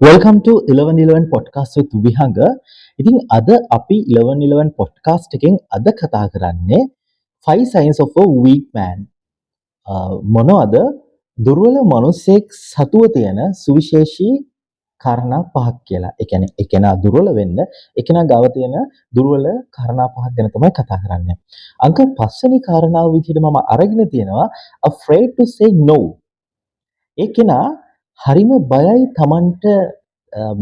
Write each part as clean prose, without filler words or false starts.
Welcome to 1111 podcast with Vihanga. ඉතින් අද අපි 1111 podcast එකෙන් අද කතා කරන්නේ 5 signs of a weak man. මොනවද දුර්වල මිනිසෙක් සතුව තියෙන සුවිශේෂී කාරණා පහක් කියලා. ඒ කියන්නේ එකනා දුර්වල වෙන්න එකනා ගාව තියෙන දුර්වල කාරණා පහක් ගැන තමයි කතා කරන්නේ. අංක 5 වෙනි කාරණාව විදිහට මම අරගෙන තියෙනවා afraid to say no. ඒ කෙනා හරිම බයයි Tamanට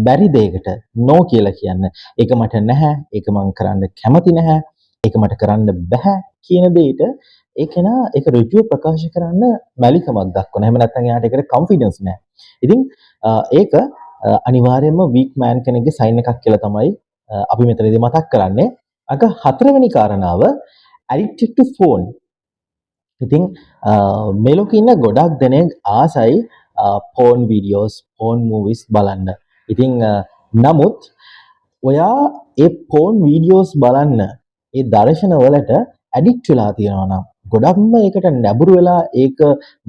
බැරි දෙයකට නෝ කියලා කියන්න. ඒක මට නැහැ. ඒක මං කරන්න කැමති නැහැ. ඒක මට කරන්න බෑ කියන දෙයට ඒ කෙනා ඒක ඍජුව ප්‍රකාශ කරන්න මැලිකමක් දක්වන. එහෙම නැත්නම් එයාට ඒකට කොන්ෆිඩන්ස් නැහැ. ඉතින් ඒක අනිවාර්යයෙන්ම වීක් මෑන් කෙනෙක්ගේ සයින් එකක් කියලා තමයි අපි මෙතනදී මතක් කරන්නේ. අක හතරවෙනි කාරණාව addicted to phone. ඉතින් මේ ලෝකේ ඉන්න ගොඩක් දෙනෙක් ආසයි ෆෝන් වීඩියෝස්, ෆෝන් මූවිස් බලන්න. ඉතින් නමුත් ඔයා ඒ ෆෝන් වීඩියෝස් බලන්න ඒ දර්ශන වලට ඇඩික්ට් වෙලා තියෙනවා නම් ගොඩක්ම ඒකට නැඹුරු වෙලා ඒක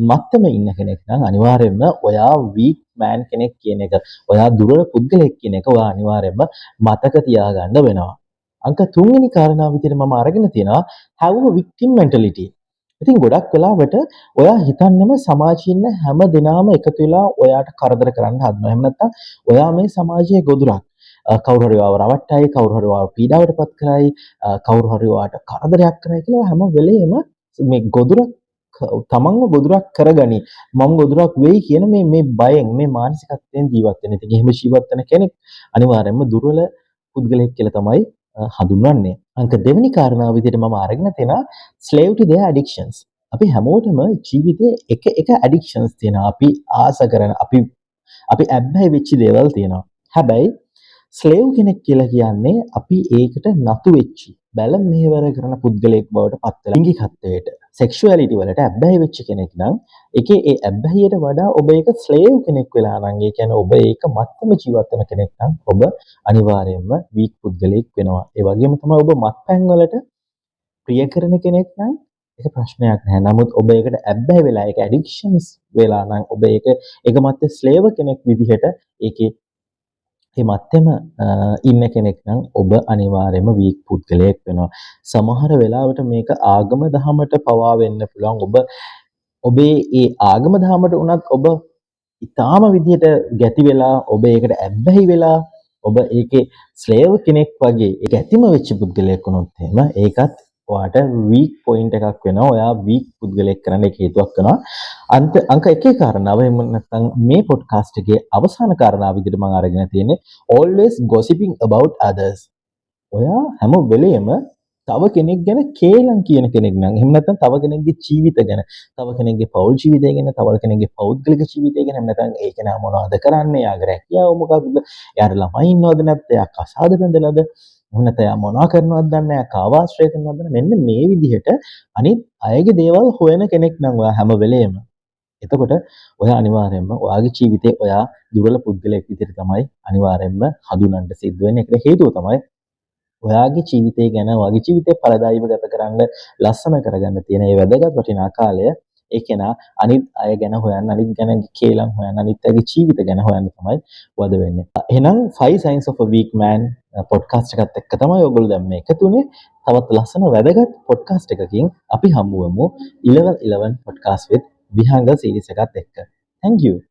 මත්තම ඉන්න කෙනෙක් නම් අනිවාර්යයෙන්ම ඔයා වීක් මෑන් කෙනෙක් කියන එක, ඔයා දුර්වල පුද්ගලෙක් කියන එක ඔයා අනිවාර්යයෙන්ම මතක තියාගන්න වෙනවා. අංක 3 වෙනි කාරණාව විදිහට මම අරගෙන තියෙනවා have a victim mentality. ඉතින් ගොඩක් වෙලාවට ඔයා හිතන්නේම සමාජයේ ඉන්න හැම දෙනාම එකතු වෙලා ඔයාට කරදර කරන්න හදනවා. එහෙම නැත්නම් ඔයා මේ සමාජයේ ගොදුරක්. කවුරු හරි ඔයාව රවට්ටයි, කවුරු හරි ඔයාව පීඩාවටපත් කරයි, කවුරු හරි ඔයාට කරදරයක් කරයි කියලා හැම වෙලෙම මේ ගොදුරක් තමන්ව ගොදුරක් කරගනි. මම ගොදුරක් වෙයි කියන මේ බයෙන්, මේ මානසිකත්වයෙන් ජීවත් වෙන. ඉතින් එහෙම ජීවත් වෙන කෙනෙක් අනිවාර්යයෙන්ම දුර්වල පුද්ගලයෙක් කියලා තමයි හඳුන්වන්නේ. අංක දෙවෙනි කාරණාව විදිහට මම අරගෙන තියෙනවා slave to their addictions. අපි හැමෝටම ජීවිතේ එක addictions තියෙනවා. අපි ආස කරන, අපි ඇබ්බැහි වෙච්ච දේවල් තියෙනවා. හැබැයි ස්ලේව් කෙනෙක් කියලා කියන්නේ අපි ඒකට නතු වෙච්චි බැල මෙහෙවර කරන පුද්ගලයෙක් බවට පත් වෙලා ලිංගිකත්වයට සෙක්ෂුවැලිටි වලට ඇබ්බැහි වෙච්ච කෙනෙක් නම් ඒකේ ඒ ඇබ්බැහියට වඩා ඔබ ඒක ස්ලේව් කෙනෙක් වෙලා නම් ඒ කියන්නේ ඔබ ඒක මත්තම ජීවත් වෙන කෙනෙක් නම් ඔබ අනිවාර්යයෙන්ම වීක් පුද්ගලයෙක් වෙනවා. ඒ වගේම තමයි ඔබ මත්පැන් වලට ප්‍රිය කරන කෙනෙක් නම් ඒක ප්‍රශ්නයක් නැහැ. නමුත් ඔබ ඒකට ඇබ්බැහි වෙලා ඒක ඇඩික්ෂන්ස් වෙලා නම් ඔබ ඒක මැත්තේ ස්ලේව් කෙනෙක් විදිහට ඒකේ ඒ මැත්තේම ඉන්න කෙනෙක් නම් ඔබ අනිවාර්යයෙන්ම වීක් පුද්ගලයෙක් වෙනවා. සමහර වෙලාවට මේක ආගම දහමට පවා වෙන්න පුළුවන්. ඔබේ ඒ ආගම දහමට උනත් ඔබ ඊටාම විදිහට ගැති වෙලා ඔබ ඒකට ඇබ්බැහි වෙලා ඔබ ඒකේ ස්ලේව් කෙනෙක් වගේ ඒක ඇතිම වෙච්ච පුද්ගලයෙක් වුණොත් එහෙම ඒකත් ඔයාට වීක් පොයින්ට් එකක් වෙනවා. ඔයා වීක් පුද්ගලයෙක් කරන්න ඒක හේතුවක් වෙනවා. අංක එකේ කාරණාව එහෙම නැත්නම් මේ පොඩ්කාස්ට් එකේ අවසාන කාරණාව විදිහට මම අරගෙන තියෙන්නේ always gossiping about others. ඔයා හැම වෙලේම තව කෙනෙක් ගැන කේලම් කියන කෙනෙක් නම් එහෙම නැත්නම් තව කෙනෙක්ගේ ජීවිත ගැන, තව කෙනෙක්ගේ පෞල් ජීවිතය ගැන, තව කෙනෙක්ගේ පෞද්ගලික ජීවිතය ගැන එහෙම නැත්නම් ඒක නා මොනවද කරන්නේ, යාගේ රැකියාව මොකක්ද, යාට ළමයි ඉන්නවද නැත්නම්, යා කසාද බැඳලාද, එහෙම නැත්නම් යා මොනවා කරනවද දන්නේ නැහැ, කාවාශ්‍රය කරනවද දන්නේ මෙන්න මේ විදිහට අනිත් අයගේ දේවල් හොයන කෙනෙක් නම් ඔයා හැම වෙලේම එතකොට ඔයා අනිවාර්යයෙන්ම ඔයාගේ ජීවිතේ ඔයා දුර්වල පුද්ගලයෙක් විදිහට තමයි අනිවාර්යයෙන්ම හඳුනන්න සිද්ධ වෙන්නේ. ඒකට හේතුව තමයි ඔයාගේ ජීවිතය ගැන, ඔයාගේ ජීවිතේ ඵලදායීව ගත කරන්න, ලස්සන කරගන්න තියෙන මේ වැදගත් වටිනා කාලය ඒ කෙනා අනිත් අය ගැන හොයන්න, අනිත් ගැන කේලම් හොයන්න, අනිත් අයගේ ජීවිත ගැන හොයන්න තමයි වද වෙන්නේ. එහෙනම් 5 signs of a weak man podcast එකත් එක්ක තමයි ඔයගොල්ලෝ දැන් මේ එකතුනේ. තවත් ලස්සන වැදගත් පොඩ්කාස්ට් එකකින් අපි හමු වෙමු 1111 podcast with Vihanga series එකත් එක්ක. Thank you.